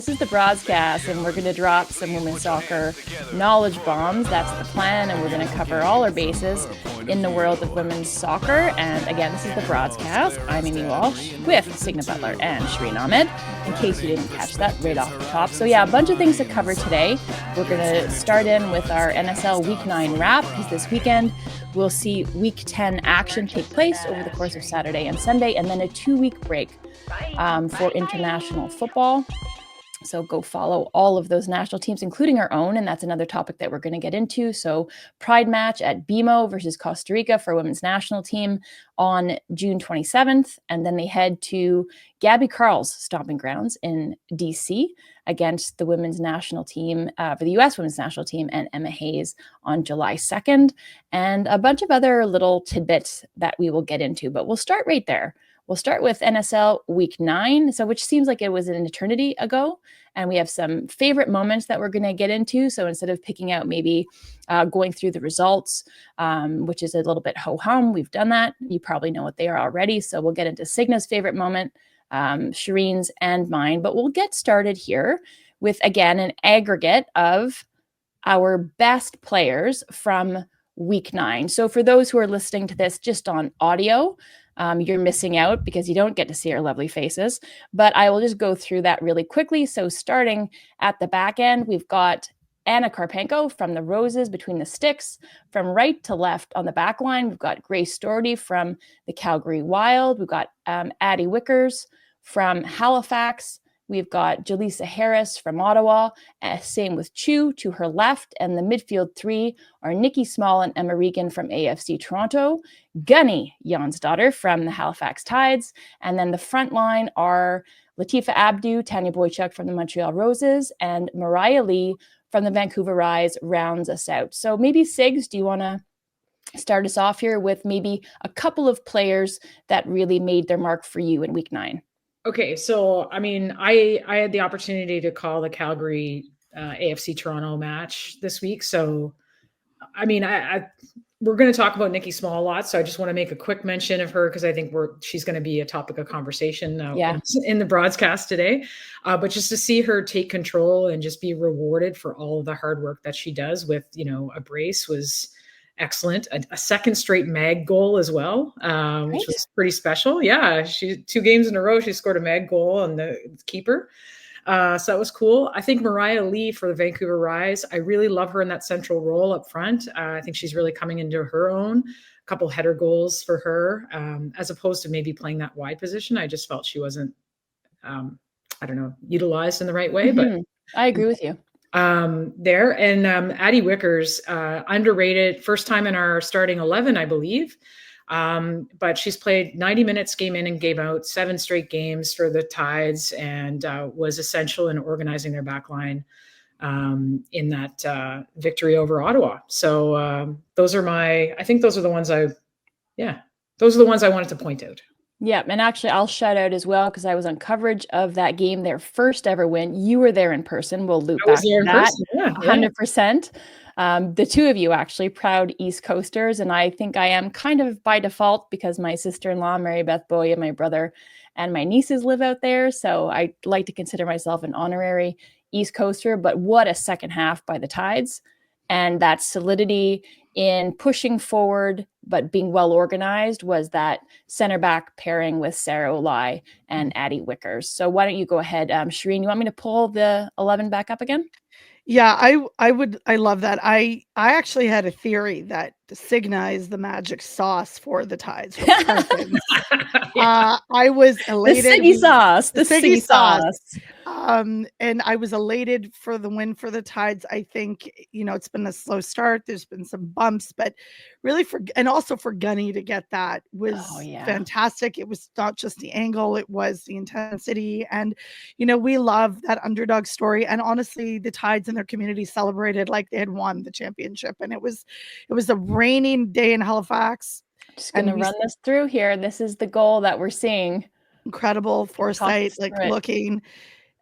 This is the BroadsCast, and we're going to drop some women's soccer knowledge bombs. That's the plan, and we're going to cover all our bases in the world of women's soccer. And again, this is the BroadsCast. I'm Amy Walsh with Signa, Butler, and Shireen Ahmed, in case you didn't catch that right off the top. So yeah, a bunch of things to cover today. We're going to start in with our NSL Week 9 wrap, because this weekend we'll see Week 10 action take place over the course of Saturday and Sunday, and then a 2-week break for international football. So go follow all of those national teams, including our own, and that's another topic that we're going to get into. So Pride match at BMO versus Costa Rica for women's national team on June 27th, and then they head to Gabby Carl's stomping grounds in DC against the women's national team, for the U.S. women's national team, and Emma Hayes on July 2nd, and a bunch of other little tidbits that we will get into. But we'll start right there. We'll start with NSL Week 9, so which seems like it was an eternity ago, and we have some favorite moments that we're going to get into. So instead of picking out maybe going through the results, which is a little bit ho-hum, we've done that. You probably know what they are already, so we'll get into Signa's favorite moment, Shireen's, and mine. But we'll get started here with, again, an aggregate of our best players from Week 9. So for those who are listening to this just on audio, you're missing out because you don't get to see our lovely faces, but I will just go through that really quickly. So starting at the back end, we've got Anna Karpenko from the Roses between the sticks. From right to left on the back line, we've got Grace Doherty from the Calgary Wild. We've got Addie Wickers from Halifax. We've got Jaleesa Harris from Ottawa, same with Chu to her left. And the midfield three are Nikki Small and Emma Regan from AFC Toronto, Gunny Jonsdottir from the Halifax Tides. And then the front line are Latifa Abdu, Tanya Boychuk from the Montreal Roses, and Mariah Lee from the Vancouver Rise rounds us out. So maybe, Sigs, do you want to start us off here with maybe a couple of players that really made their mark for you in Week 9? Okay, so I mean, I had the opportunity to call the Calgary AFC Toronto match this week. So, I mean, we're going to talk about Nikki Small a lot. So I just want to make a quick mention of her because I think she's going to be a topic of conversation in the BroadsCast today. But just to see her take control and just be rewarded for all of the hard work that she does with, a brace was excellent. A second straight mag goal as well, which was pretty special. Yeah, she 2 games in a row, she scored a mag goal on the keeper. So that was cool. I think Mariah Lee for the Vancouver Rise, I really love her in that central role up front. I think she's really coming into her own. A couple header goals for her, as opposed to maybe playing that wide position. I just felt she wasn't, utilized in the right way. But I agree with you. There. And Addie Wickers, underrated, first time in our starting 11, I believe. But she's played 90 minutes game in and game out, 7 straight games for the Tides, and was essential in organizing their back line in that victory over Ottawa. So those are the ones I wanted to point out. Yeah, and actually I'll shout out as well because I was on coverage of that game, their first ever win. You were there in person. We'll loop back to that. 100%. The two of you actually, proud East Coasters, and I think I am kind of by default because my sister-in-law, Mary Beth Boy, and my brother and my nieces live out there, so I like to consider myself an honorary East Coaster. But what a second half by the Tides, and that solidity in pushing forward but being well organized was that center back pairing with Sarah Olai and Addie Wickers. So why don't you go ahead, Shireen? You want me to pull the 11 back up again? Yeah, I would. I love that. I actually had a theory that Signa is the magic sauce for the Tides. I was elated. The Siggy sauce. And I was elated for the win for the Tides. I think, it's been a slow start. There's been some bumps, but really and also for Gunny to get that was fantastic. It was not just the angle, it was the intensity. And, we love that underdog story. And honestly, the Tides in their community celebrated like they had won the championship. And it was a raining day in Halifax. Just going to run this through here. This is the goal that we're seeing. Incredible foresight, looking.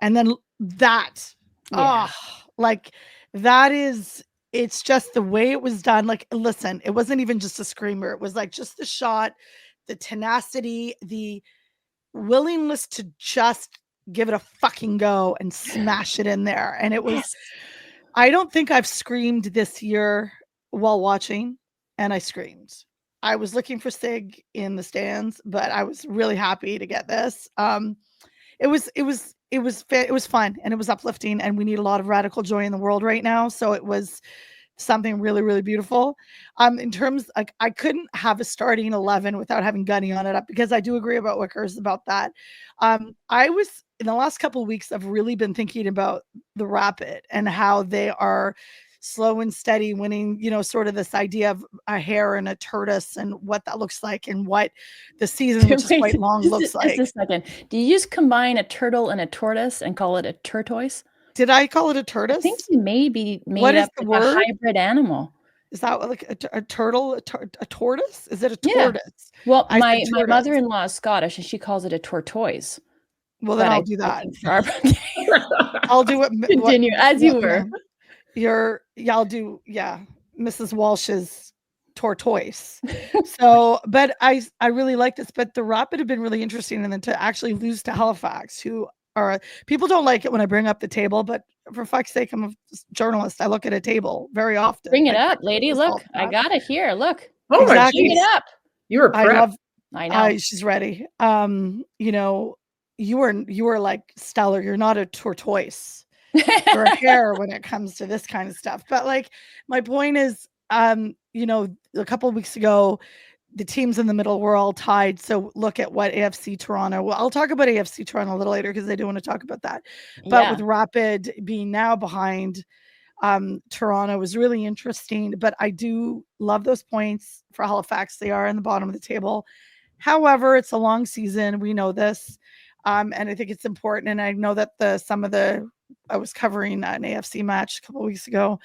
And then that, that is, it's just the way it was done. Like, listen, it wasn't even just a screamer. It was like just the shot, the tenacity, the willingness to just give it a fucking go and smash it in there. And it was, I don't think I've screamed this year while watching, and I screamed. I was looking for Sig in the stands, but I was really happy to get this. It was fun and it was uplifting, and we need a lot of radical joy in the world right now. So it was something really, really beautiful. In terms, like, I couldn't have a starting 11 without having Gunny on it up, because I do agree about Wickers about that. I was, in the last couple of weeks, I've really been thinking about the Rapid and how they are slow and steady winning, you know, sort of this idea of a hare and a tortoise and what that looks like, and what the season, which is quite long, looks like. Just a second. Do you just combine a turtle and a tortoise and call it a tortoise? Did I call it a tortoise? I think you maybe made up like a hybrid animal. Is that like a turtle, a tortoise? Is it a tortoise? Yeah. Well, my mother-in-law is Scottish, and she calls it a tortoise. Well, then I'll do that. I'll do it. Continue as you were. I'll do, Mrs. Walsh's tortoise. So, but I really like this. But the Rapid have been really interesting, and then to actually lose to Halifax, who are, people don't like it when I bring up the table, but for fuck's sake, I'm a journalist. I look at a table very often. Bring it up, lady. Look, I got it here. Look. Oh, exactly. Bring it up. You were prepped. I know. She's ready. You know, you were like stellar. You're not a tortoise or a hare when it comes to this kind of stuff. But like, my point is, you know, a couple of weeks ago, the teams in the middle were all tied. So look at what AFC Toronto, well, I'll talk about AFC Toronto a little later because I do want to talk about that. But with Rapid being now behind Toronto was really interesting. But I do love those points for Halifax. They are in the bottom of the table. However, it's a long season. We know this. And I think it's important. And I know that I was covering an AFC match a couple of weeks ago,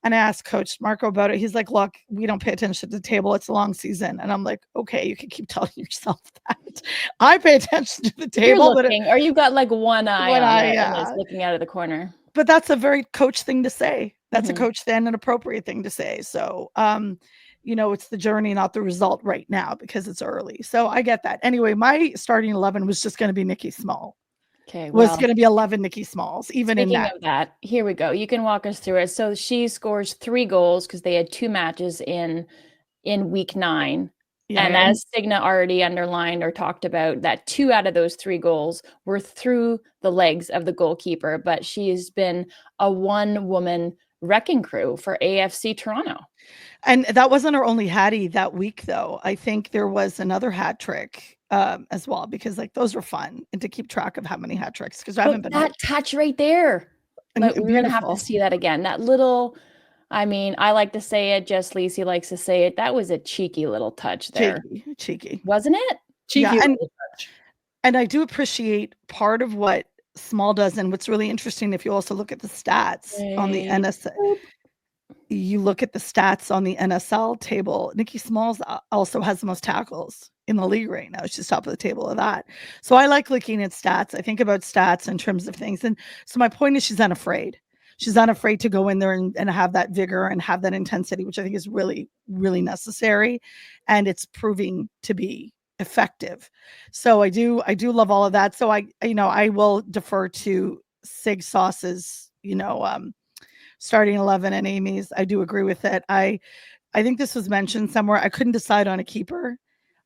and I asked Coach Marco about it. He's like, look, we don't pay attention to the table. It's a long season. And I'm like, okay, you can keep telling yourself that. I pay attention to the table. You're looking, or you've got like one eye and it's looking out of the corner. But that's a very coach thing to say. That's a coach then, an appropriate thing to say. So, you know, it's the journey, not the result right now, because it's early. So I get that. Anyway, my starting 11 was just going to be Nikki Small. Okay, was going to be 11 Nikki Smalls, even in that. Of that, here we go. You can walk us through it. So she scores 3 goals because they had 2 matches in week 9. Yeah. And as Signa already underlined or talked about, that 2 out of those 3 goals were through the legs of the goalkeeper. But she's been a one-woman wrecking crew for AFC Toronto. And that wasn't her only hattie that week, though. I think there was another hat trick as well, because like those were fun, and to keep track of how many hat tricks, because I haven't been that touch right there. Like, we're gonna have to see that again. That little, I mean, I like to say it, Jess Lacey likes to say it. That was a cheeky little touch there. Cheeky. Wasn't it? Cheeky little touch. And I do appreciate part of what Small does, and what's really interesting, if you also look at the stats on the NSL. You look at the stats on the NSL table, Nikki Smalls also has the most tackles in the league right now. She's top of the table of that. So I like looking at stats. I think about stats in terms of things. And so my point is, she's unafraid. She's unafraid to go in there and have that vigor and have that intensity, which I think is really, really necessary. And it's proving to be effective. So I do love all of that. So I will defer to Sig Sauce's, starting 11 and Amy's. I do agree with it. I think this was mentioned somewhere. I couldn't decide on a keeper.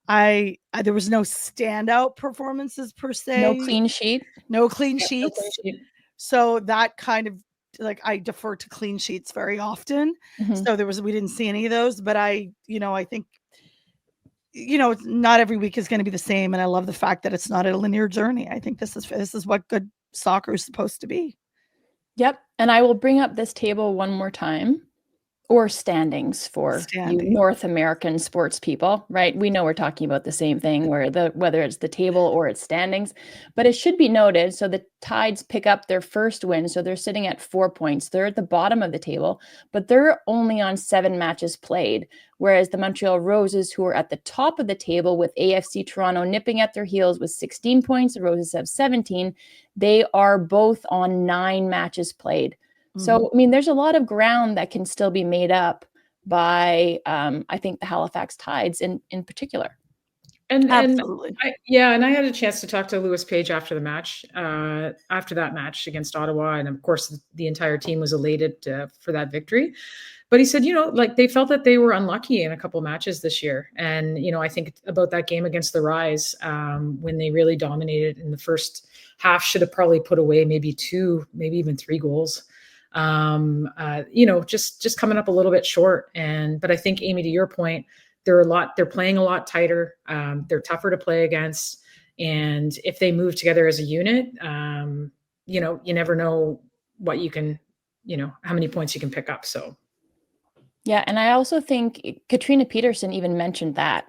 There was no standout performances per se. No clean sheet. No clean sheets. No clean sheet. So that kind of, like, I defer to clean sheets very often. So we didn't see any of those, but I think, not every week is going to be the same. And I love the fact that it's not a linear journey. I think this is what good soccer is supposed to be. Yep. And I will bring up this table one more time, or standings for you North American sports people, right? We know we're talking about the same thing, whether it's the table or it's standings, but it should be noted. So the Tides pick up their first win. So they're sitting at 4 points. They're at the bottom of the table, but they're only on 7 matches played. Whereas the Montreal Roses, who are at the top of the table with AFC Toronto nipping at their heels with 16 points, the Roses have 17. They are both on 9 matches played. So, I mean, there's a lot of ground that can still be made up by, I think, the Halifax Tides in particular. Absolutely. And I had a chance to talk to Lewis Page after the match, after that match against Ottawa, and of course the entire team was elated for that victory. But he said, like they felt that they were unlucky in a couple matches this year, and I think about that game against the Rise when they really dominated in the first half, should have probably put away maybe 2, maybe even 3 goals. Just coming up a little bit short, but I think, Amy, to your point, they're playing a lot tighter. They're tougher to play against. And if they move together as a unit, you never know what you can, how many points you can pick up. So. Yeah. And I also think Katrina Peterson even mentioned that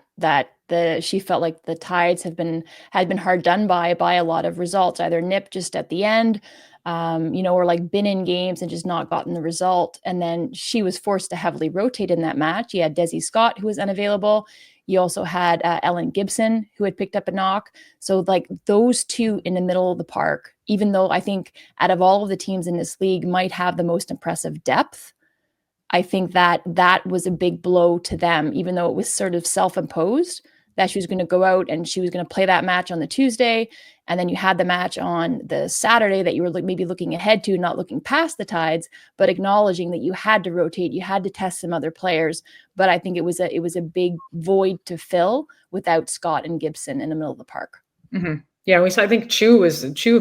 she felt like the Tides had been hard done by a lot of results, either nipped just at the end, or like been in games and just not gotten the result. And then she was forced to heavily rotate in that match. You had Desi Scott, who was unavailable. You also had Ellen Gibson, who had picked up a knock. So like those two in the middle of the park, even though I think out of all of the teams in this league might have the most impressive depth, I think that was a big blow to them, even though it was sort of self-imposed that she was going to go out and she was going to play that match on the Tuesday. And then you had the match on the Saturday that you were maybe looking ahead to, not looking past the Tides, but acknowledging that you had to rotate, you had to test some other players. But I think it was a big void to fill without Scott and Gibson in the middle of the park. Mm-hmm. Yeah, I think Chu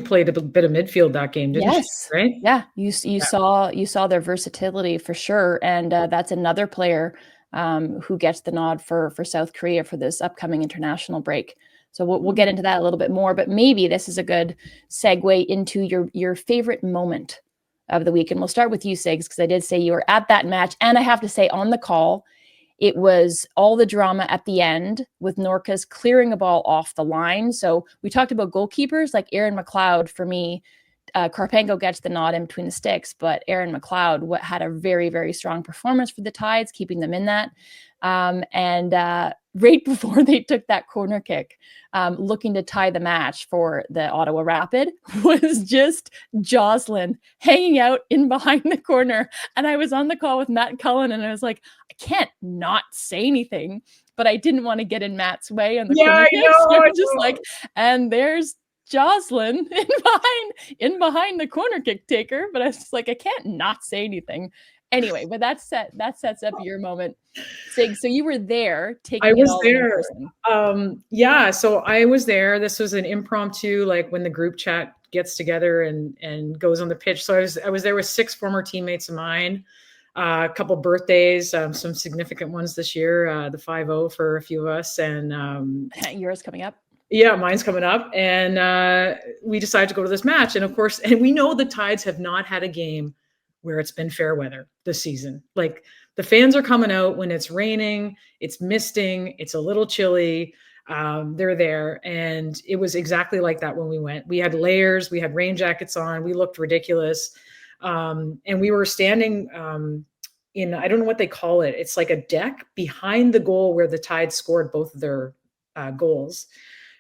played a bit of midfield that game, didn't she? Right? Yeah, you saw their versatility for sure, and that's another player who gets the nod for South Korea for this upcoming international break. So we'll get into that a little bit more, but maybe this is a good segue into your favorite moment of the week, and we'll start with you, Sigs, because I did say you were at that match, and I have to say on the call, it was all the drama at the end with Norcas clearing a ball off the line. So we talked about goalkeepers like Aaron McLeod. For me, Karpenko gets the nod in between the sticks, but Aaron McLeod had a very, very strong performance for the Tides, keeping them in that. Right before they took that corner kick, looking to tie the match for the Ottawa Rapid, was just Jocelyn hanging out in behind the corner. And I was on the call with Matt Cullen, and I was like, I can't not say anything, but I didn't want to get in Matt's way on the corner kick. So I was just like, and there's Jocelyn in behind the corner kick taker. But I was just like, I can't not say anything. Anyway, but that sets up your moment, Sig. So you were there taking it all in person. Yeah, so I was there. This was an impromptu, like when the group chat gets together and goes on the pitch. So I was there with 6 former teammates of mine, a couple birthdays, some significant ones this year, the 5-0 for a few of us, and yours coming up. Yeah, mine's coming up, and we decided to go to this match. And of course, and we know the Tides have not had a game where it's been fair weather this season. Like the fans are coming out when it's raining, it's misting, it's a little chilly. They're there. And it was exactly like that when we went. We had layers, we had rain jackets on, we looked ridiculous. And we were standing in, I don't know what they call it. It's like a deck behind the goal where the Tide scored both of their goals.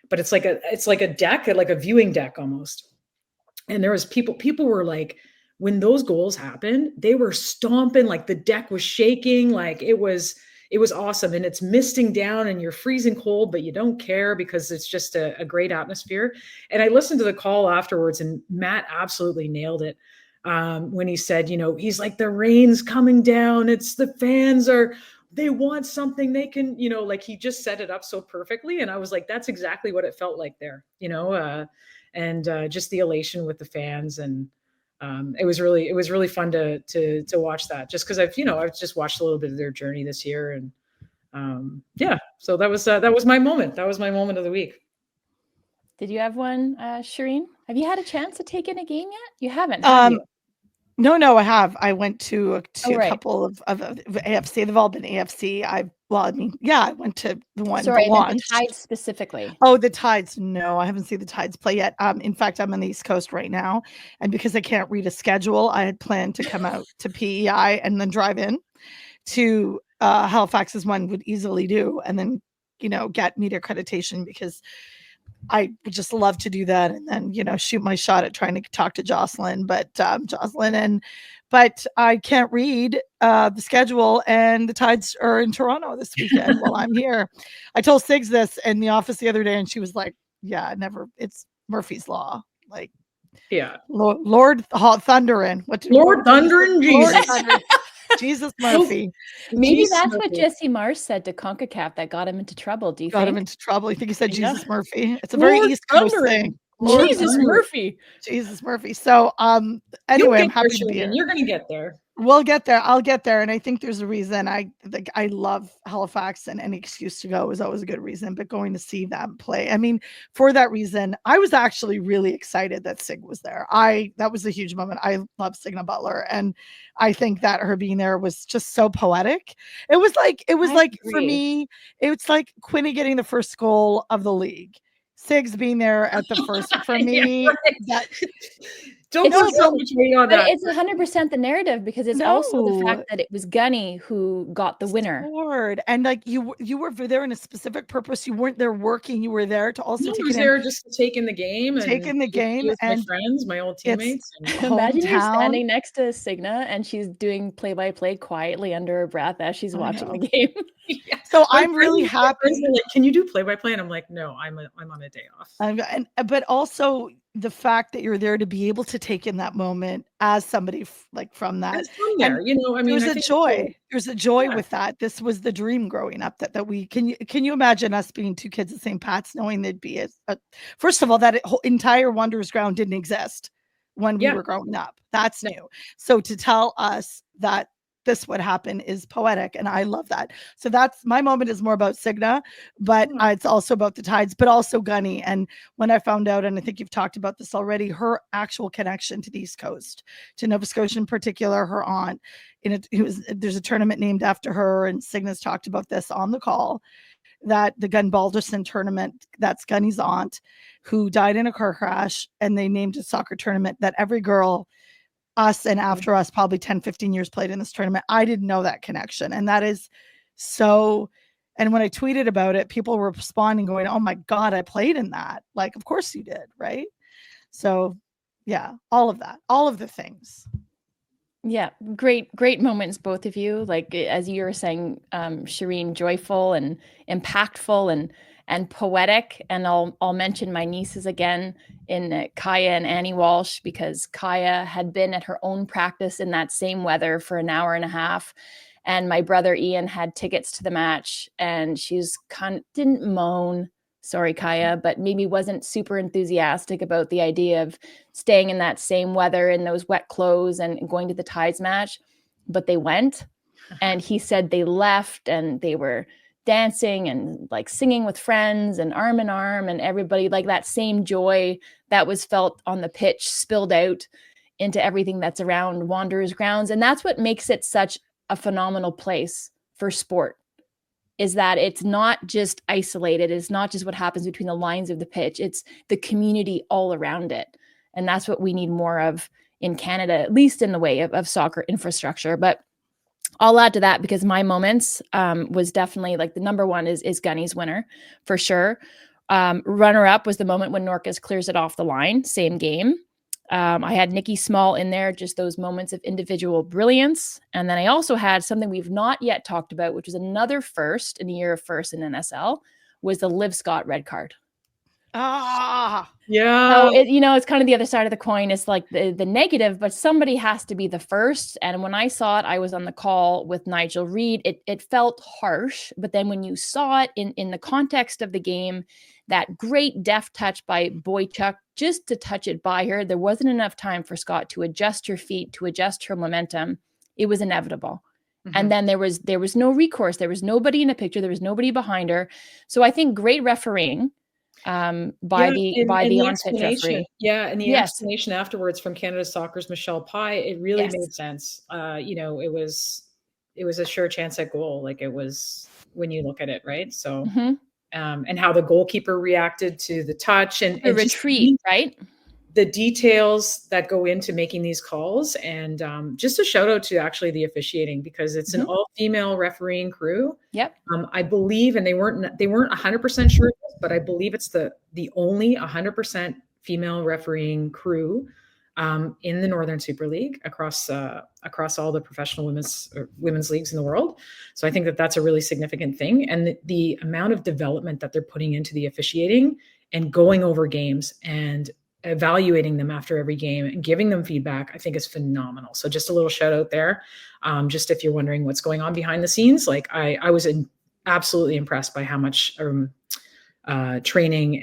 But it's like a deck, like a viewing deck almost. And there was people were like, when those goals happened, they were stomping, like the deck was shaking, like it was awesome. And it's misting down and you're freezing cold, but you don't care because it's just a great atmosphere. And I listened to the call afterwards, and Matt absolutely nailed it when he said, he's like, the rain's coming down. It's the fans they want something they can, like he just set it up so perfectly. And I was like, that's exactly what it felt like there, and just the elation with the fans. And it was really fun to watch that, just because I've just watched a little bit of their journey this year. And yeah, so that was my moment. That was my moment of the week. Did you have one, Shireen? Have you had a chance to take in a game yet? You haven't, have you? No, I have. I went to a couple of AFC. They've all been AFC. I went to the one. Sorry, the Tides specifically. Oh, the Tides. No, I haven't seen the Tides play yet. In fact, I'm on the East Coast right now, and because I can't read a schedule, I had planned to come out to PEI and then drive in to Halifax, as one would easily do, and then get media accreditation, because I would just love to do that, and then shoot my shot at trying to talk to Jocelyn. But Jocelyn and but I can't read the schedule, and the Tides are in Toronto this weekend while I'm here. I told Sigs this in the office the other day, and she was like, yeah, never. It's Murphy's Law. Like, yeah. Lord Thunderin. Lord Thunderin Jesus. Jesus Murphy. Maybe Jesus that's Murphy. what Jesse Mars said to CONCACAF that got him into trouble. Do you Got think? him into trouble. You think he said I Jesus know. Murphy? It's a very Lord East Coast Thunderin. thing. Lord Jesus Thunderin. Murphy. Jesus Murphy. So You'll anyway, get I'm happy there, to be Shireen. here. You're gonna get there. We'll get there. I'll get there. And I think there's a reason. I love Halifax, and any excuse to go is always a good reason. But going to see them play, I mean, for that reason, I was actually really excited that Sig was there. That was a huge moment. I love Signa Butler, and I think that her being there was just so poetic. It was like for me, it's like Quinny getting the first goal of the league. Sigs being there at the first for me. Yeah, right. That Don't It's put so much weight on But that. it's 100% the narrative, because it's also the fact that it was Gunny who got the winner. Scored. And like you were there in a specific purpose. You weren't there working. You were there to also No, I take was it there just to take in the game and Taking the be game with my and friends, my old teammates. And Imagine you're hometown. standing next to Signa and she's doing play-by-play quietly under her breath as she's watching the game. yeah. So My I'm really friends- my friends happy. are like, can you do play-by-play? And I'm like, no, I'm on a day off. But also the fact that you're there to be able to take in that moment as somebody from that. It's from there, And you know. I mean, there's I a think joy. There's a joy Yeah. with that. This was the dream growing up that we can you imagine us being two kids at St. Pat's knowing there'd be a first of all, that whole entire Wanderers ground didn't exist when we Yeah. were growing up. That's No. new. So to tell us that this would happen is poetic, and I love that. So that's my moment is more about Signa, but it's also about the Tides, but also Gunny. And when I found out, and I think you've talked about this already, her actual connection to the East Coast, to Nova Scotia in particular, her aunt, there's a tournament named after her, and Signa's talked about this on the call, that the Gun Balderson tournament, that's Gunny's aunt, who died in a car crash, and they named a soccer tournament that every girl, us and after us, probably 10, 15 years played in this tournament. I didn't know that connection. And that is so, and when I tweeted about it, people were responding going, oh my God, I played in that. Like, of course you did. Right. So yeah, all of that, all of the things. Yeah, great moments, both of you. Like, as you were saying, Shireen, joyful and impactful and poetic. And I'll mention my nieces again in Kaya and Annie Walsh, because Kaya had been at her own practice in that same weather for an hour and a half. And my brother Ian had tickets to the match, and she's didn't moan, sorry, Kaya, but maybe wasn't super enthusiastic about the idea of staying in that same weather in those wet clothes and going to the Tides match. But they went, and he said they left and they were dancing and like singing with friends and arm in arm, and everybody, like that same joy that was felt on the pitch spilled out into everything that's around Wanderers grounds. And that's what makes it such a phenomenal place for sport, is that it's not just isolated. It's not just what happens between the lines of the pitch. It's the community all around it. And that's what we need more of in Canada, at least in the way of soccer infrastructure. But I'll add to that, because my moments was definitely like the number one is Gunny's winner for sure. Runner up was the moment when Norcas clears it off the line, same game. I had Nikki Small in there, just those moments of individual brilliance. And then I also had something we've not yet talked about, which was another first in a year of first in NSL, was the Liv Scott red card. Yeah. So it's kind of the other side of the coin. It's like the negative, but somebody has to be the first. And when I saw it, I was on the call with Nigel Reid. It felt harsh, but then when you saw it in the context of the game, that great deft touch by Boychuk just to touch it by her, there wasn't enough time for Scott to adjust her feet, to adjust her momentum. It was inevitable. Mm-hmm. And then there was no recourse. There was nobody in the picture. There was nobody behind her. So I think great refereeing by the on-pitch referee. Yeah, and the explanation afterwards from Canada Soccer's Michelle Pye, it really made sense. It was a sure chance at goal. Like it was when you look at it, right? So, and how the goalkeeper reacted to the touch and retreat, right? The details that go into making these calls, and just a shout out to actually the officiating, because it's an all-female refereeing crew. Yep. I believe, and they weren't 100% sure, but I believe it's the only 100% female refereeing crew in the Northern Super League across all the professional women's leagues in the world. So I think that that's a really significant thing. And the amount of development that they're putting into the officiating and going over games and evaluating them after every game and giving them feedback, I think is phenomenal. So just a little shout out there. Just if you're wondering what's going on behind the scenes, like I was absolutely impressed by how much training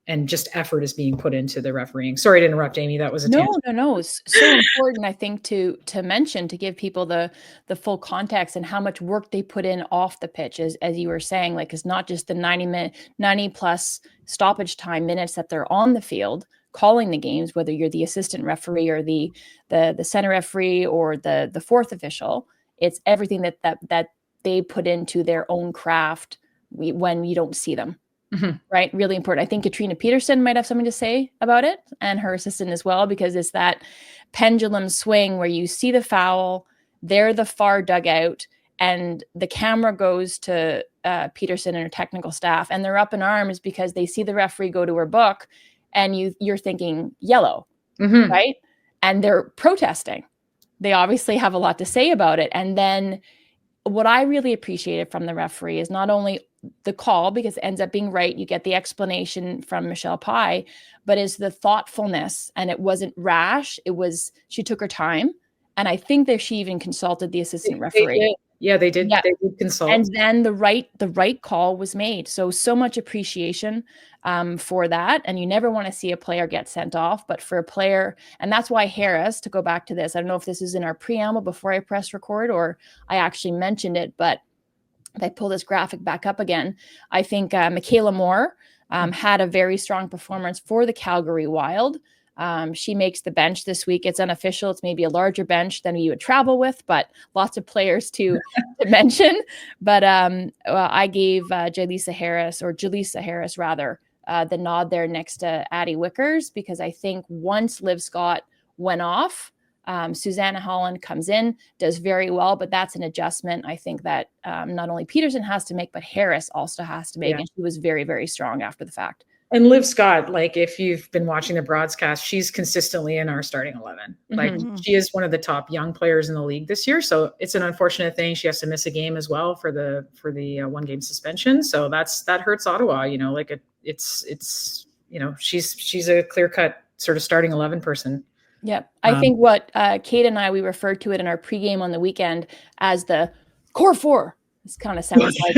and just effort is being put into the refereeing. Sorry to interrupt, Amy. That was a tangent. No. It's so important, I think, to mention, to give people the full context and how much work they put in off the pitch, as you were saying. Like, it's not just the 90 plus stoppage time minutes that they're on the field calling the games, whether you're the assistant referee or the center referee or the fourth official. It's everything that they put into their own craft when you don't see them. Mm-hmm. Right. Really important. I think Katrina Peterson might have something to say about it, and her assistant as well, because it's that pendulum swing where you see the foul, they're the far dugout, and the camera goes to Peterson and her technical staff, and they're up in arms because they see the referee go to her book, and you're thinking yellow, mm-hmm. right? And they're protesting. They obviously have a lot to say about it. And then what I really appreciated from the referee is not only the call, because it ends up being right, you get the explanation from Michelle Pye, but is the thoughtfulness, and it wasn't rash. She took her time, and I think that she even consulted the assistant referee. They did. Yeah. They did consult, and then the right call was made. So much appreciation for that. And you never want to see a player get sent off, but for a player, and that's why Harris, to go back to this, I don't know if this is in our preamble before I press record or I actually mentioned it, but if I pull this graphic back up again, I think Michaela Moore had a very strong performance for the Calgary Wild. She makes the bench this week. It's unofficial. It's maybe a larger bench than you would travel with, but lots of players to mention. But I gave Jalisa Harris the nod there next to Addie Wickers, because I think once Liv Scott went off, Susanna Holland comes in, does very well, but that's an adjustment I think that not only Peterson has to make, but Harris also has to make. Yeah. And she was very, very strong after the fact. And Liv Scott, like, if you've been watching the BroadsCast, she's consistently in our starting 11. Like, mm-hmm. She is one of the top young players in the league this year. So it's an unfortunate thing. She has to miss a game as well for the 1 game suspension. So that hurts Ottawa, like it's she's a clear cut sort of starting 11 person. Yep. I think what Kate and I, we referred to it in our pregame on the weekend as the core four. This kind of sounds like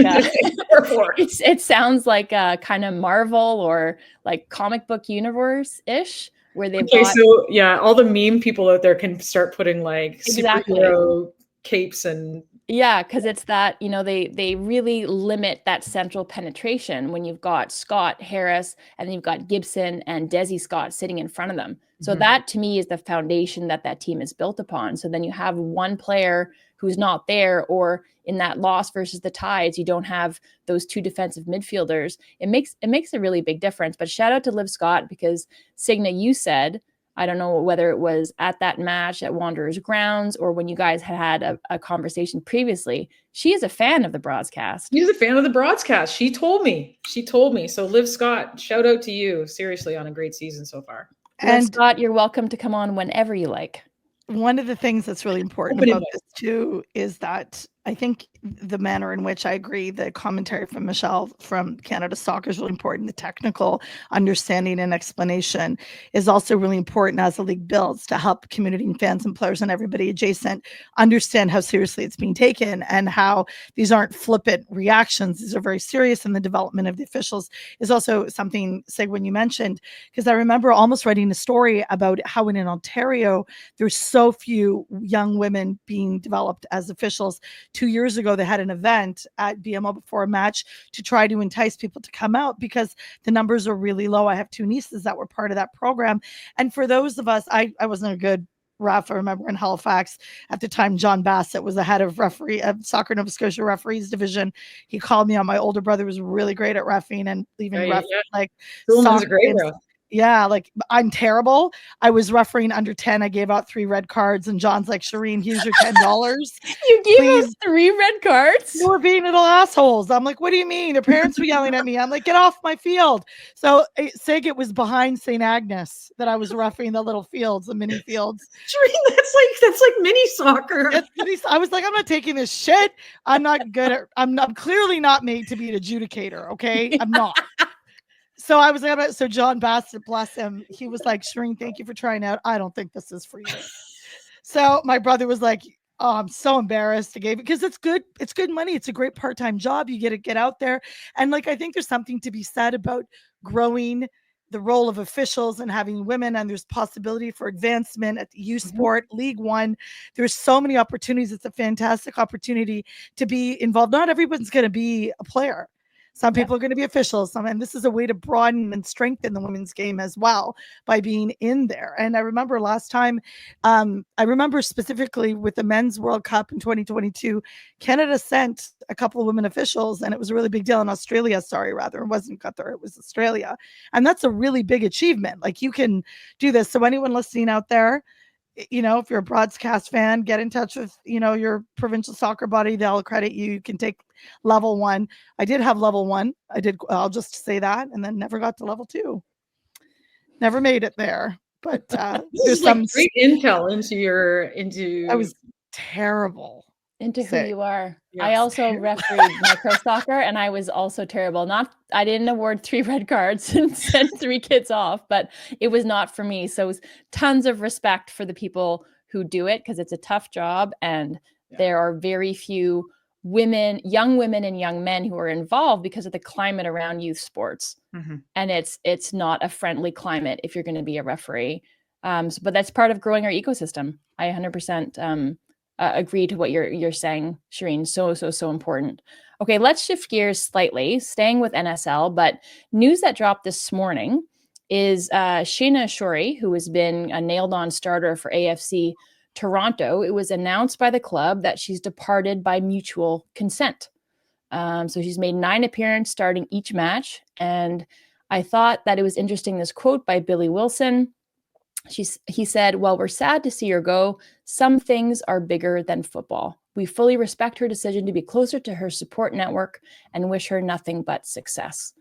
it sounds like a kind of Marvel or like comic book universe-ish, where they've got... So yeah, all the meme people out there can start putting like superhero capes and... Yeah, because it's that, they really limit that central penetration when you've got Scott, Harris, and then you've got Gibson and Desi Scott sitting in front of them. So mm-hmm. that to me is the foundation that team is built upon. So then you have one player who's not there, or in that loss versus the Tides, you don't have those two defensive midfielders. It makes a really big difference. But shout out to Liv Scott, because Signa, you said, I don't know whether it was at that match at Wanderers grounds or when you guys had a conversation previously, she is a fan of the BroadsCast. She's a fan of the BroadsCast. She told me. So Liv Scott, shout out to you, seriously, on a great season so far. And Scott, you're welcome to come on whenever you like. One of the things that's really important about this too is that I think the manner in which I agree, the commentary from Michelle from Canada Soccer is really important. The technical understanding and explanation is also really important as the league builds, to help community and fans and players and everybody adjacent understand how seriously it's being taken and how these aren't flippant reactions. These are very serious, and the development of the officials is also something, Sigwin, you mentioned, because I remember almost writing a story about how in Ontario, there's so few young women being developed as officials. 2 years ago, they had an event at BMO before a match to try to entice people to come out because the numbers are really low. I have 2 nieces that were part of that program. And for those of us, I wasn't a good ref. I remember in Halifax at the time, John Bassett was the head of Soccer Nova Scotia referees division. He called me on. My older brother was really great at reffing and leaving ref. Like, Coolman's a great ref. Yeah, like I'm terrible. I was refereeing under 10. I gave out 3 red cards, and John's like, Shireen, here's your $10. You gave us 3 red cards? You were being little assholes. I'm like, what do you mean? The parents were yelling at me. I'm like, get off my field. So Sig, it was behind St. Agnes that I was refereeing the little fields, the mini fields. Shireen, that's like mini soccer. I was like, I'm not taking this shit. I'm not good at. I'm clearly not made to be an adjudicator. Okay, I'm not. So I was like, so John Bassett, bless him, he was like, Shireen, thank you for trying out. I don't think this is for you. So my brother was like, oh, I'm so embarrassed to give it because it's good. It's good money. It's a great part-time job. You get to get out there. And like, I think there's something to be said about growing the role of officials and having women, and there's possibility for advancement at the youth sport, League One. There's so many opportunities. It's a fantastic opportunity to be involved. Not everyone's going to be a player. Some people are going to be officials. And this is a way to broaden and strengthen the women's game as well by being in there. And I remember last time, I remember specifically with the Men's World Cup in 2022, Canada sent a couple of women officials, and it was a really big deal in Australia. It wasn't Qatar, it was Australia. And that's a really big achievement. Like, you can do this. So anyone listening out there, you know, if you're a BroadsCast fan, get in touch with, you know, your provincial soccer body. They'll accredit you. You can take level 1. I did have level 1. I'll just say that. And then never got to level 2. Never made it there. But there's some great intel into. I was terrible. Into who you are. Yes. I also refereed micro soccer, and I was also terrible. I didn't award 3 red cards and send 3 kids off, but it was not for me. So it was tons of respect for the people who do it, because it's a tough job, and there are very few young women and young men who are involved because of the climate around youth sports. And it's not a friendly climate if you're going to be a referee. But that's part of growing our ecosystem. I 100% agree to what you're saying, Shireen. So important. Okay, let's shift gears slightly, staying with NSL, but news that dropped this morning is Shaina Ashuri, who has been a nailed-on starter for AFC Toronto. It was announced by the club that she's departed by mutual consent. So she's made 9 appearances starting each match, and I thought that it was interesting, this quote by Billy Wilson. He said, "Well, we're sad to see her go. Some things are bigger than football. We fully respect her decision to be closer to her support network and wish her nothing but success."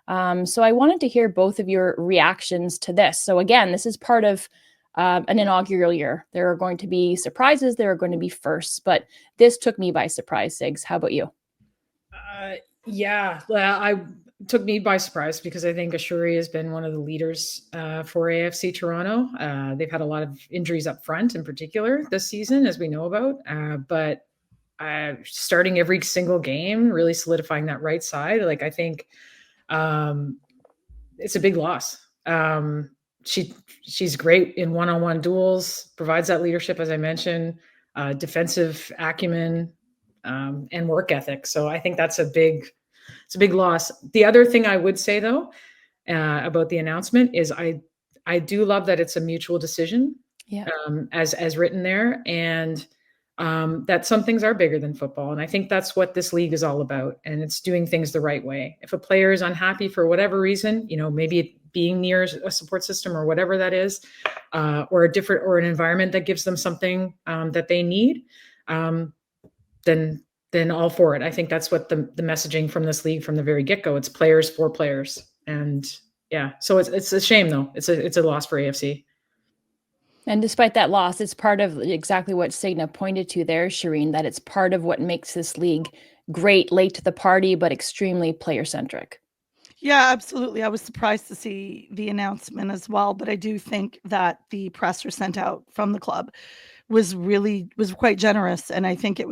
So I wanted to hear both of your reactions to this. So again, this is part of an inaugural year. There are going to be surprises. There are going to be firsts, but this took me by surprise, Sigs. How about you? Took me by surprise because I think Ashuri has been one of the leaders for AFC Toronto. They've had a lot of injuries up front in particular this season, as we know about, but starting every single game, really solidifying that right side. Like, I think it's a big loss. She's great in one-on-one duels, provides that leadership, as I mentioned, defensive acumen, and work ethic. So I think it's a big loss. The other thing I would say, though, about the announcement is I do love that it's a mutual decision, as written there, and that some things are bigger than football. And I think that's what this league is all about. And it's doing things the right way. If a player is unhappy for whatever reason, you know, maybe being near a support system or whatever that is, or an environment that gives them something that they need, then all for it. I think that's what the messaging from this league from the very get-go. It's players for players. And so it's a shame, though. It's a loss for AFC. And despite that loss, it's part of exactly what Signa pointed to there, Shireen, that it's part of what makes this league great, late to the party, but extremely player-centric. Yeah, absolutely. I was surprised to see the announcement as well, but I do think that the presser sent out from the club was quite generous, and I think it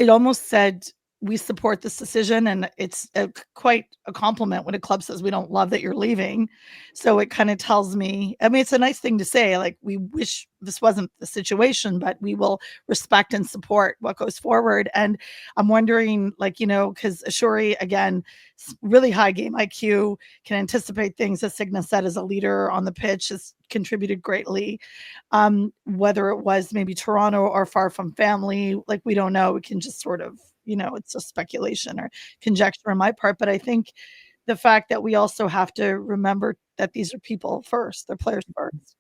almost said, we support this decision, and it's quite a compliment when a club says, we don't love that you're leaving. So it kind of tells me, I mean, it's a nice thing to say, like, we wish this wasn't the situation, but we will respect and support what goes forward. And I'm wondering, like, you know, because Ashuri, again, really high game IQ, can anticipate things, as Signa said, as a leader on the pitch, has contributed greatly. Whether it was maybe Toronto or far from family, like, we don't know. We can just sort of, you know, it's just speculation or conjecture on my part. But I think the fact that we also have to remember that these are people first, they're players first.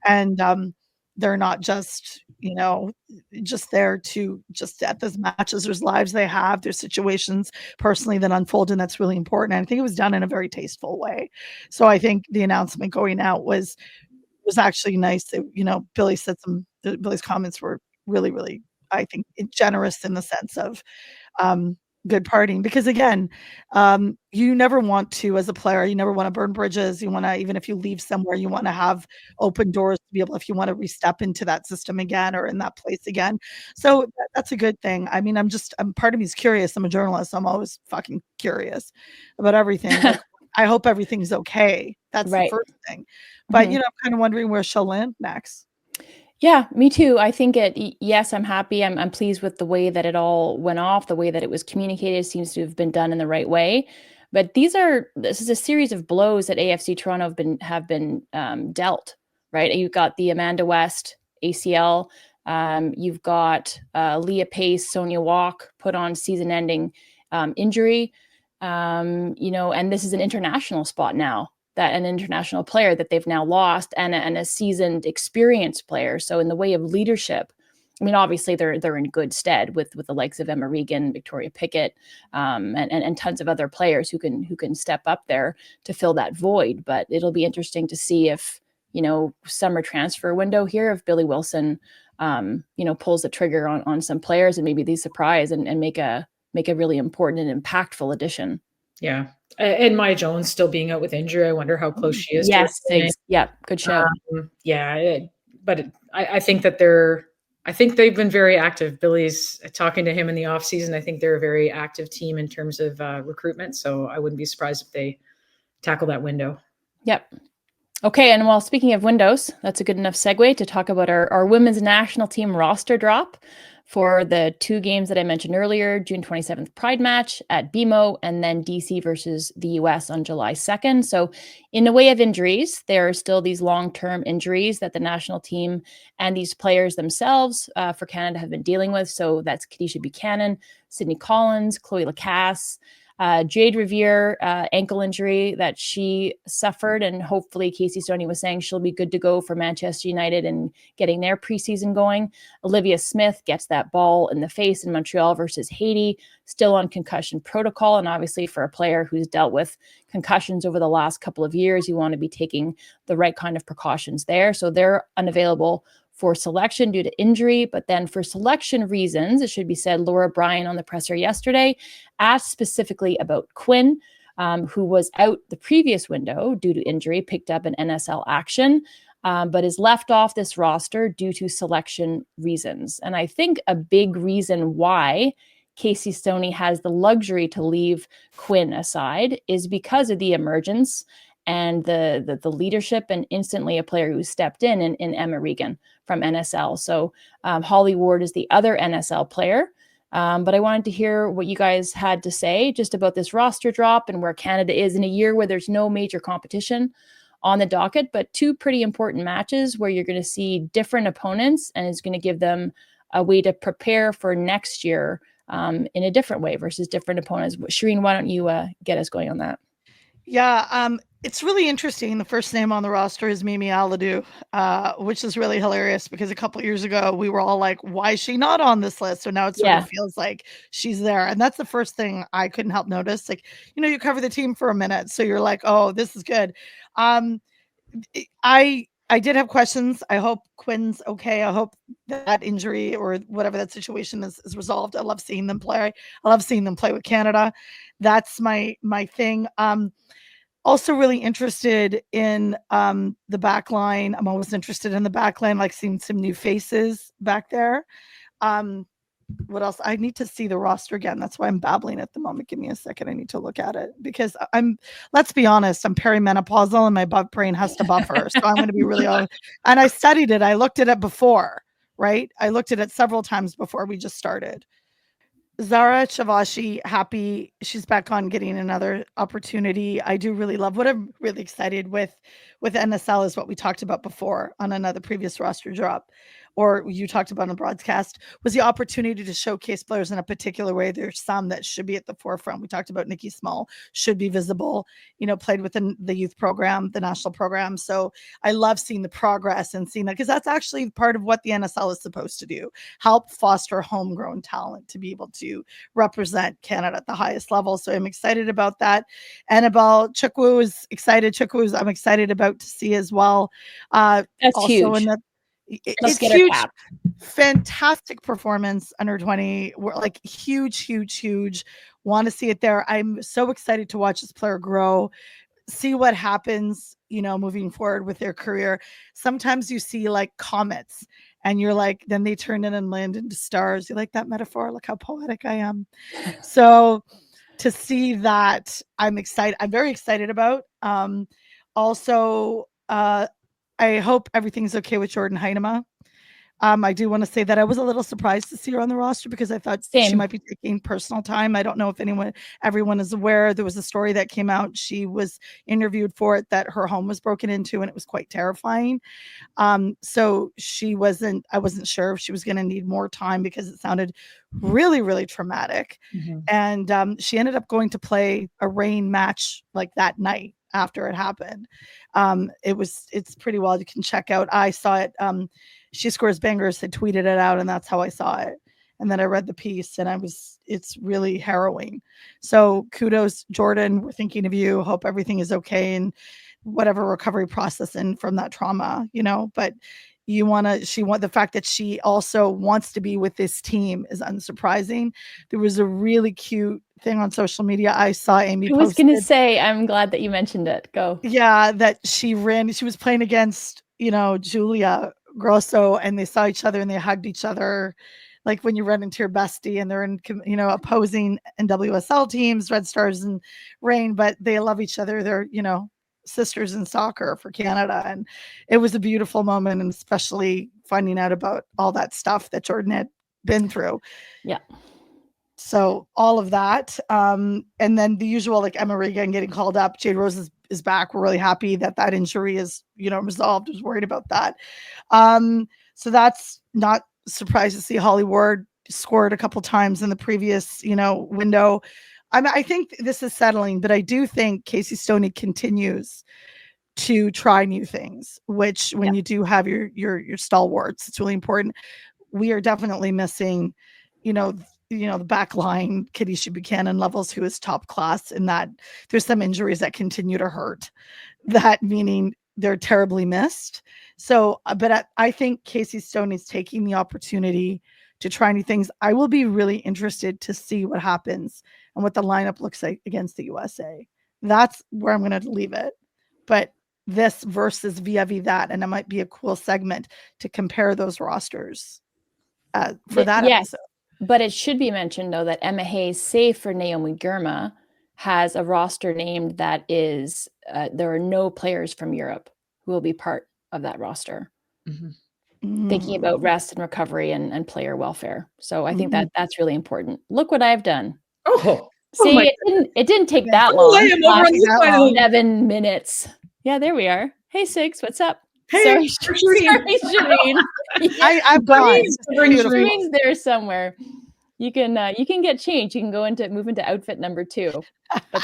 And they're not just, just there to just at those matches. There's lives they have, there's situations personally that unfold, and that's really important. And I think it was done in a very tasteful way. So I think the announcement going out was actually nice. Billy said Billy's comments were really, really, I think, generous in the sense of good partying, because again, you never want to, as a player, you never want to burn bridges. You want to, even if you leave somewhere, you want to have open doors to be able, if you want to re-step into that system again or in that place again. So that's a good thing. I mean, part of me is curious. I'm a journalist. I'm always fucking curious about everything. Like, I hope everything's okay. That's the first thing. But, I'm kind of wondering where she'll land next. Yeah, me too. I think yes, I'm happy. I'm pleased with the way that it all went off, the way that it was communicated seems to have been done in the right way. But this is a series of blows that AFC Toronto have been dealt, right? You've got the Amanda West ACL. You've got Leah Pace, Sonia Walk put on season-ending injury. And this is an international spot now. That an international player that they've now lost, and a seasoned, experienced player. So in the way of leadership, I mean, obviously they're in good stead with the likes of Emma Regan, Victoria Pickett, and tons of other players who can step up there to fill that void. But it'll be interesting to see if summer transfer window here, if Billy Wilson pulls the trigger on some players and maybe they surprise and make a really important and impactful addition. Yeah. And Maya Jones still being out with injury. I wonder how close she is. Yes, thanks. Yeah, good show. I think that they've been very active. Billy's talking to him in the off season. I think they're a very active team in terms of recruitment. So I wouldn't be surprised if they tackle that window. Yep. Okay, and while speaking of windows, that's a good enough segue to talk about our women's national team roster drop for the two games that I mentioned earlier, June 27th Pride match at BMO, and then DC versus the US on July 2nd. So in the way of injuries, there are still these long-term injuries that the national team and these players themselves for Canada have been dealing with. So that's Kadisha Buchanan, Sydney Collins, Chloe Lacasse, Jade Revere, ankle injury that she suffered, and hopefully Casey Stoney was saying she'll be good to go for Manchester United and getting their preseason going. Olivia Smith gets that ball in the face in Montreal versus Haiti, still on concussion protocol, and obviously for a player who's dealt with concussions over the last couple of years, you want to be taking the right kind of precautions there. So they're unavailable for selection due to injury, but then for selection reasons, it should be said, Laura Bryan on the presser yesterday asked specifically about Quinn, who was out the previous window due to injury, picked up an NSL action, but is left off this roster due to selection reasons. And I think a big reason why Casey Stoney has the luxury to leave Quinn aside is because of the emergence and the leadership and instantly a player who stepped in Emma Regan from NSL. So Holly Ward is the other NSL player. But I wanted to hear what you guys had to say just about this roster drop and where Canada is in a year where there's no major competition on the docket, but two pretty important matches where you're going to see different opponents and it's going to give them a way to prepare for next year in a different way versus different opponents. Shireen, why don't you get us going on that? Yeah, it's really interesting. The first name on the roster is Mimi Aladou, which is really hilarious because a couple of years ago we were all like, why is she not on this list? So now it sort of feels like she's there. And that's the first thing I couldn't help notice. Like, you cover the team for a minute. So you're like, oh, this is good. I did have questions. I hope Quinn's okay. I hope that injury or whatever that situation is resolved. I love seeing them play. I love seeing them play with Canada. That's my thing. Also really interested in the back line. I'm always interested in the back line, like seeing some new faces back there. What else? I need to see the roster again. That's why I'm babbling at the moment. Give me a second. I need to look at it because let's be honest, I'm perimenopausal and my butt brain has to buffer. So I'm going to be really honest. And I studied it. I looked at it before, right? I looked at it several times before we just started. Zara Chavashi, happy she's back on getting another opportunity. I do really love what I'm really excited with NSL is what we talked about before on another previous roster drop. or you talked about on BroadsCast, was the opportunity to showcase players in a particular way. There's some that should be at the forefront. We talked about Nikki Small, should be visible, played within the youth program, the national program. So I love seeing the progress and seeing that, because that's actually part of what the NSL is supposed to do, help foster homegrown talent to be able to represent Canada at the highest level. So I'm excited about that. Annabelle Chukwu is excited. I'm excited about to see as well. That's also huge. It's huge. Fantastic performance under 20. We're like huge. Want to see it there. I'm so excited to watch this player grow, see what happens, moving forward with their career. Sometimes you see like comets and you're like, then they turn in and land into stars. You like that metaphor? Look how poetic I am. So to see that, I'm excited. I'm very excited about. Also, I hope everything's okay with Jordan Heinema. I do want to say that I was a little surprised to see her on the roster, because I thought she might be taking personal time. I don't know if everyone is aware. There was a story that came out. She was interviewed for it, that her home was broken into, and it was quite terrifying. So I wasn't sure if she was going to need more time, because it sounded really, really traumatic. Mm-hmm. And she ended up going to play a rain match like that night after it happened. It's pretty wild. You can check out. I saw it. She Scores Bangers had tweeted it out, and that's how I saw it. And then I read the piece, and it's really harrowing. So kudos, Jordan. We're thinking of you. Hope everything is okay, and whatever recovery process and from that trauma, but the fact that she also wants to be with this team is unsurprising. There was a really cute thing on social media. I saw Amy posted. I was going to say, I'm glad that you mentioned it. Go. Yeah, that she was playing against, Julia Grosso, and they saw each other and they hugged each other. Like when you run into your bestie and they're in, opposing NWSL teams, Red Stars and Reign, but they love each other. They're, sisters in soccer for Canada. And it was a beautiful moment, and especially finding out about all that stuff that Jordan had been through. Yeah. So all of that. And then the usual, like Emma Regan getting called up. Jade Rose is back. We're really happy that injury is, resolved. I was worried about that. So that's not surprised to see. Holly Ward scored a couple times in the previous, window. I think this is settling, but I do think Casey Stoney continues to try new things, which when you do have your stalwarts, it's really important. We are definitely missing, the back line, Kadisha Buchanan levels, who is top class, in that there's some injuries that continue to hurt, that meaning they're terribly missed. So, but I think Casey Stoney's taking the opportunity to try new things. I will be really interested to see what happens and what the lineup looks like against the USA. That's where I'm going to leave it. But this versus vis-a-vis that, and it might be a cool segment to compare those rosters for that episode. But it should be mentioned, though, that Emma Hayes, save for Naomi Girma, has a roster named that is, there are no players from Europe who will be part of that roster. Mm-hmm. Thinking about rest and recovery and player welfare. So I think that's really important. Look what I've done. See, it didn't take that long. I am over on this side. 7 minutes. Yeah, there we are. Hey, Sigs, what's up? Hey, Shireen. I've gone. Shireen's there somewhere. You can get changed. You can move into outfit number 2. But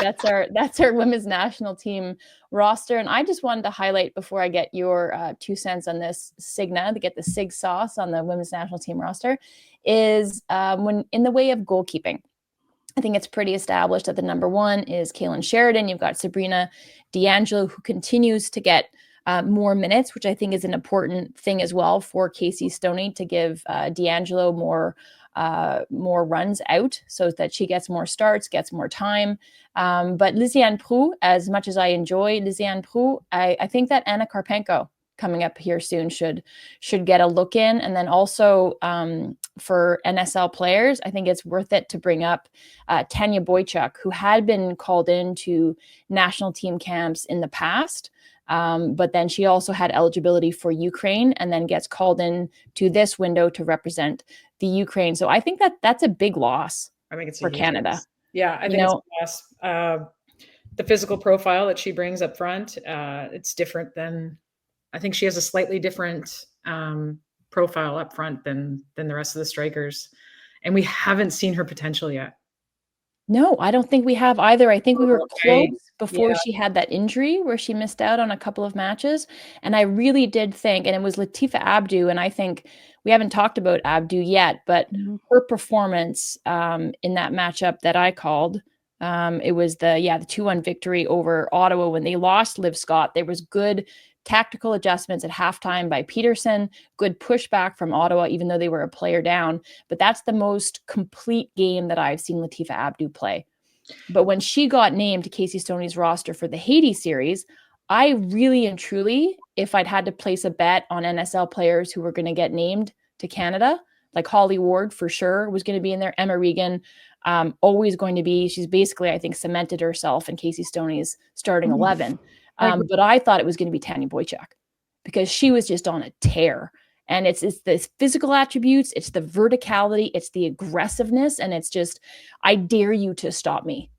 that's our women's national team roster. And I just wanted to highlight, before I get your 2 cents on this, Signa, to get the Sig sauce on the women's national team roster, is when in the way of goalkeeping. I think it's pretty established that the number 1 is Kaylin Sheridan. You've got Sabrina D'Angelo, who continues to get more minutes, which I think is an important thing as well for Casey Stoney, to give D'Angelo more runs out so that she gets more starts, gets more time. But Lisiane Proulx, as much as I enjoy Lisiane Proulx, I think that Anna Karpenko coming up here soon should get a look in. And then also for NSL players, I think it's worth it to bring up Tanya Boychuk, who had been called into national team camps in the past. But then she also had eligibility for Ukraine, and then gets called in to this window to represent the Ukraine. So I think that's a big loss. I think it's for Canada. Loss. Yeah, I think it's a loss. The physical profile that she brings up front, it's different than. I think she has a slightly different profile up front than the rest of the strikers. And we haven't seen her potential yet. No, I don't think we have either. I think we were close before she had that injury where she missed out on a couple of matches. And I really did think, and it was Latifa Abdu, and I think we haven't talked about Abdu yet, but her performance in that matchup that I called, it was the 2-1 victory over Ottawa when they lost Liv Scott. There was good tactical adjustments at halftime by Peterson, good pushback from Ottawa, even though they were a player down. But that's the most complete game that I've seen Latifa Abdu play. But when she got named to Casey Stoney's roster for the Haiti series, I really and truly, if I'd had to place a bet on NSL players who were going to get named to Canada, like Holly Ward for sure was going to be in there, Emma Regan, always going to be. She's basically, I think, cemented herself in Casey Stoney's starting 11. But I thought it was going to be Tanya Boychuk because she was just on a tear. And it's the physical attributes, it's the verticality, it's the aggressiveness, and it's just, I dare you to stop me.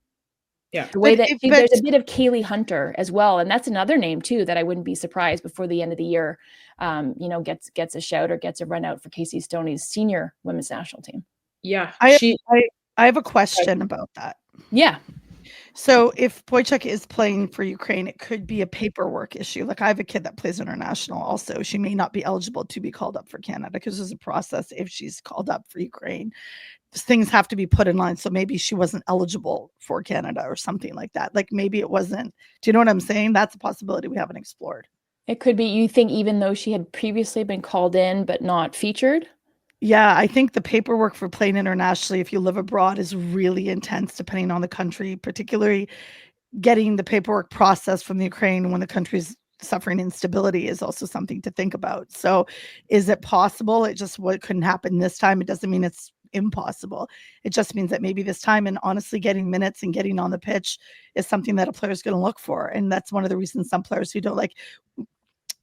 Yeah. The way that there's a bit of Kaylee Hunter as well. And that's another name too, that I wouldn't be surprised before the end of the year, gets a shout or gets a run out for Casey Stoney's senior women's national team. Yeah. I have a question about that. Yeah. So if Boychuk is playing for Ukraine, it could be a paperwork issue. Like I have a kid that plays international also. She may not be eligible to be called up for Canada because there's a process if she's called up for Ukraine. Things have to be put in line. So maybe she wasn't eligible for Canada or something like that. Like maybe it wasn't. Do you know what I'm saying? That's a possibility we haven't explored. It could be, you think, even though she had previously been called in but not featured? Yeah, I think the paperwork for playing internationally, if you live abroad, is really intense depending on the country, particularly getting the paperwork processed from the Ukraine when the country's suffering instability is also something to think about. So is it possible? What couldn't happen this time. It doesn't mean it's impossible. It just means that maybe this time, and honestly, getting minutes and getting on the pitch is something that a player is going to look for. And that's one of the reasons some players who don't like,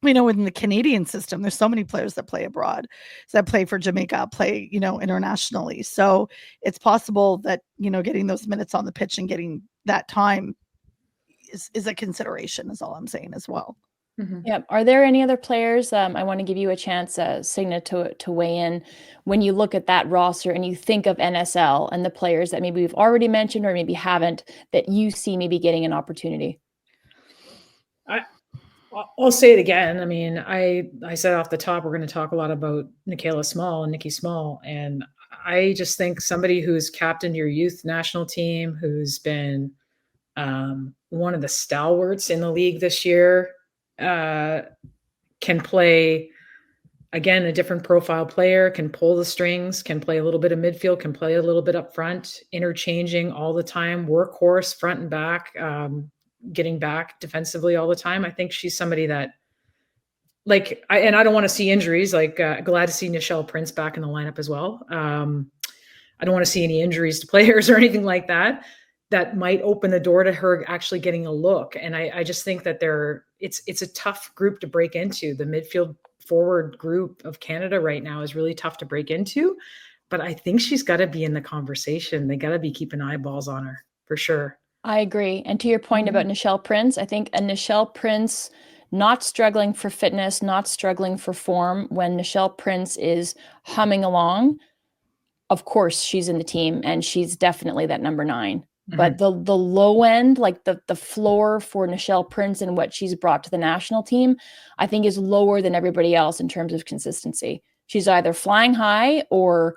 within the Canadian system, there's so many players that play abroad, that play for Jamaica, play, internationally. So it's possible that, getting those minutes on the pitch and getting that time is a consideration, is all I'm saying as well. Mm-hmm. Yeah. Are there any other players? I want to give you a chance, Signa, to weigh in. When you look at that roster and you think of NSL and the players that maybe we've already mentioned or maybe haven't, that you see maybe getting an opportunity. I'll say it again. I mean, I said off the top, we're going to talk a lot about Nikki Small. And I just think somebody who's captained your youth national team, who's been one of the stalwarts in the league this year, can play, again, a different profile player, can pull the strings, can play a little bit of midfield, can play a little bit up front, interchanging all the time, workhorse front and back, getting back defensively all the time. I think she's somebody that, I don't want to see injuries. Glad to see Nichelle Prince back in the lineup as well. I don't want to see any injuries to players or anything like that. That might open the door to her actually getting a look. And I just think that it's a tough group to break into. The midfield forward group of Canada right now is really tough to break into. But I think she's got to be in the conversation. They got to be keeping eyeballs on her for sure. I agree. And to your point about Nichelle Prince, I think a Nichelle Prince not struggling for fitness, not struggling for form, when Nichelle Prince is humming along, of course she's in the team and she's definitely that number 9. Mm-hmm. But the low end, like the floor for Nichelle Prince and what she's brought to the national team, I think is lower than everybody else in terms of consistency. She's either flying high or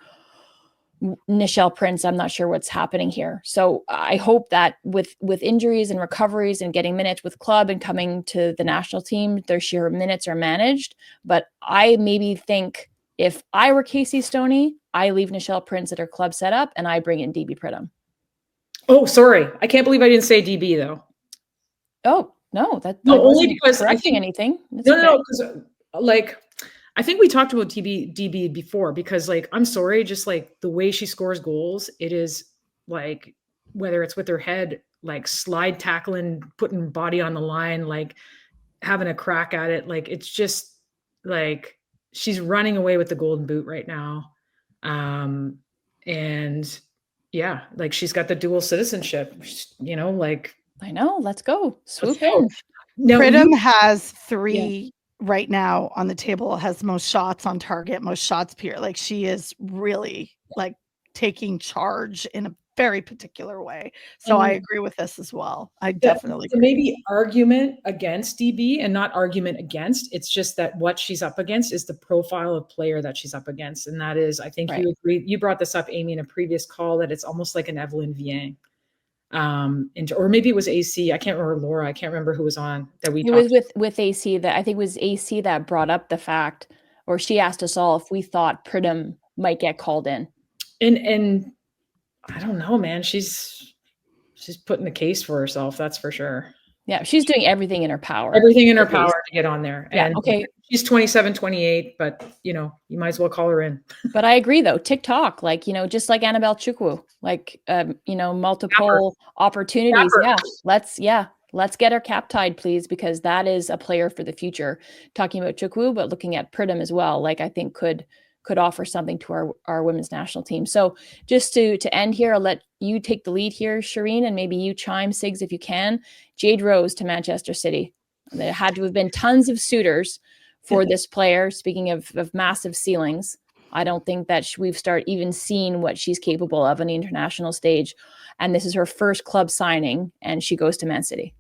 Nichelle Prince, I'm not sure what's happening here. So I hope that with injuries and recoveries and getting minutes with club and coming to the national team, their sheer minutes are managed. But I maybe think if I were Casey Stoney, I leave Nichelle Prince at her club setup and I bring in DB Pridham. Oh, sorry. I can't believe I didn't say DB though. Oh, no. Only because I think anything. No, because I think we talked about DB before because I'm sorry, just the way she scores goals, it is whether it's with her head, slide tackling, putting body on the line, having a crack at it. It's just she's running away with the golden boot right now. And yeah, she's got the dual citizenship, I know, let's go. Swoop in. Pridham has 3 right now on the table has most shots on target, most shots per. Like she is really like taking charge in a very particular way. So I agree with this as well. I definitely agree. Maybe argument against DB and not argument against. It's just that what she's up against is the profile of player that she's up against. And that is, I think you agree, you brought this up, Amy, in a previous call, that it's almost like an Evelyn Viang. Or maybe it was AC. I can't remember, Laura. I can't remember who was on that we talked. It was with AC that I think it was AC that brought up the fact, or she asked us all if we thought Pridham might get called in. And I don't know, man. She's putting the case for herself. That's for sure. Yeah. She's doing everything in her power. Everything in her power to get on there. Yeah. And okay. She's 27, 28, but you might as well call her in. But I agree though. TikTok, like, just like Annabelle Chukwu, like, multiple opportunities. Yeah. Let's get her cap tied, please, because that is a player for the future. Talking about Chukwu, but looking at Pridham as well, like I think could offer something to our women's national team. So just to end here, I'll let you take the lead here, Shireen, and maybe you chime, Sigs, if you can. Jade Rose to Manchester City. There had to have been tons of suitors for this player. Speaking of massive ceilings, I don't think that we've started even seeing what she's capable of on the international stage. And this is her first club signing, and she goes to Man City.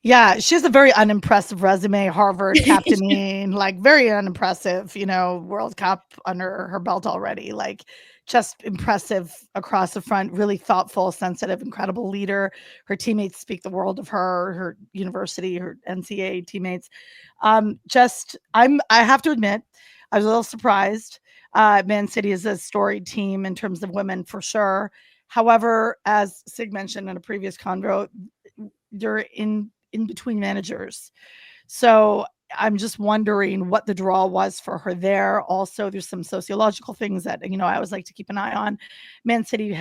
Yeah, she has a very unimpressive resume, Harvard captaining, like very unimpressive, World Cup under her belt already, like just impressive across the front, really thoughtful, sensitive, incredible leader. Her teammates speak the world of her university, her NCAA teammates. I have to admit, I was a little surprised. Man City is a storied team in terms of women for sure. However, as Sig mentioned in a previous convo, they're in between managers. So I'm just wondering what the draw was for her there. Also, there's some sociological things that, I always like to keep an eye on. Man City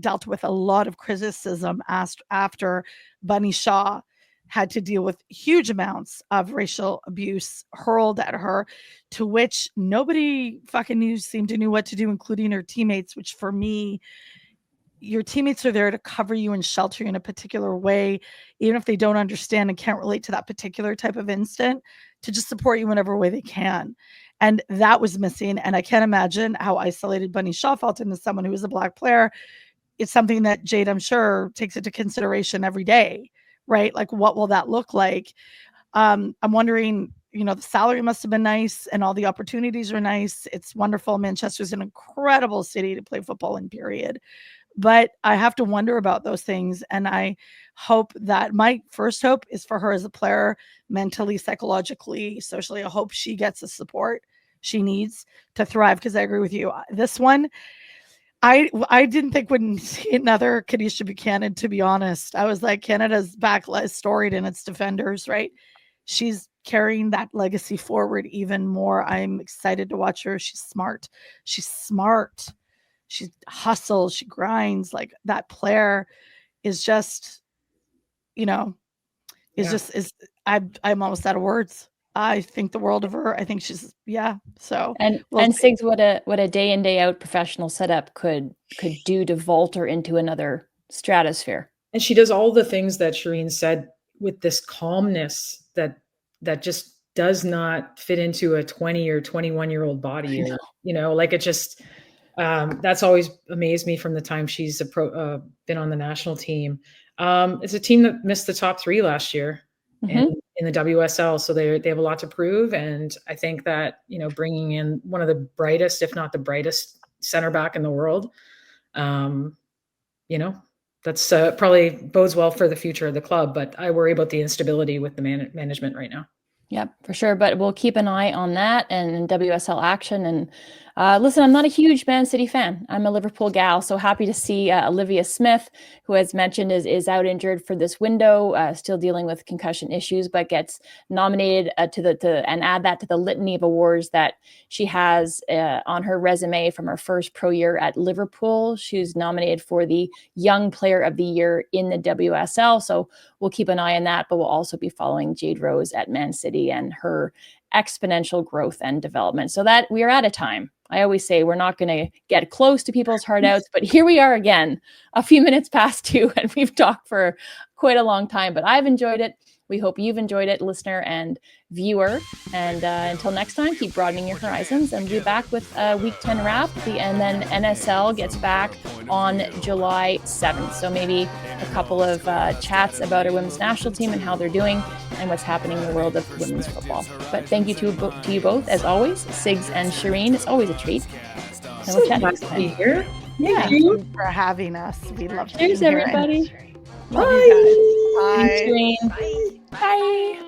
dealt with a lot of criticism after Bunny Shaw had to deal with huge amounts of racial abuse hurled at her, to which nobody fucking seemed to know what to do, including her teammates, which for me, your teammates are there to cover you and shelter you in a particular way, even if they don't understand and can't relate to that particular type of incident, to just support you in whatever way they can. And that was missing. And I can't imagine how isolated Bunny Shaw felt, and as someone who is a Black player, it's something that Jade, I'm sure, takes into consideration every day, right? Like, what will that look like? I'm wondering, the salary must have been nice and all the opportunities are nice. It's wonderful. Manchester's an incredible city to play football in, period. But I have to wonder about those things. And I hope that my first hope is for her as a player, mentally, psychologically, socially. I hope she gets the support she needs to thrive, because I agree with you. This one, I didn't think wouldn't see another Kadisha Buchanan, to be honest. I was like, Canada's back is storied in its defenders, right? She's carrying that legacy forward even more. I'm excited to watch her. She's smart. She hustles, she grinds. Like, that player is just, I'm almost out of words. I think the world of her. I think she's, So, and Sigs, what a day in, day out professional setup could do to vault her into another stratosphere. And she does all the things that Shireen said with this calmness that just does not fit into a 20 or 21-year-old body. Like, it just, that's always amazed me from the time she's been on the national team. It's a team that missed the top 3 last year in the WSL. So they have a lot to prove. And I think that, bringing in one of the brightest, if not the brightest center back in the world, that's probably bodes well for the future of the club. But I worry about the instability with the management right now. Yep, for sure. But we'll keep an eye on that and WSL action. And listen, I'm not a huge Man City fan. I'm a Liverpool gal. So happy to see Olivia Smith, who, as mentioned, is out injured for this window, still dealing with concussion issues, but gets nominated and add that to the litany of awards that she has on her resume from her first pro year at Liverpool. She's nominated for the Young Player of the Year in the WSL. So we'll keep an eye on that, but we'll also be following Jade Rose at Man City and her exponential growth and development. So that we are at a time. I always say we're not going to get close to people's heart outs, but here we are again, a few minutes past 2, and we've talked for quite a long time, but I've enjoyed it. We hope you've enjoyed it, listener and viewer. And until next time, keep broadening your horizons, and we'll be back with a Week 10 wrap. And then NSL gets back on July 7th. So maybe a couple of chats about our women's national team and how they're doing and what's happening in the world of women's football. But thank you to you both, as always, Sigs and Shireen. It's always a treat. And So glad to be here. Yeah. Thank you for having us. We love Cheers, everybody. Love you guys. Bye. Thanks, Shireen. Bye. Bye.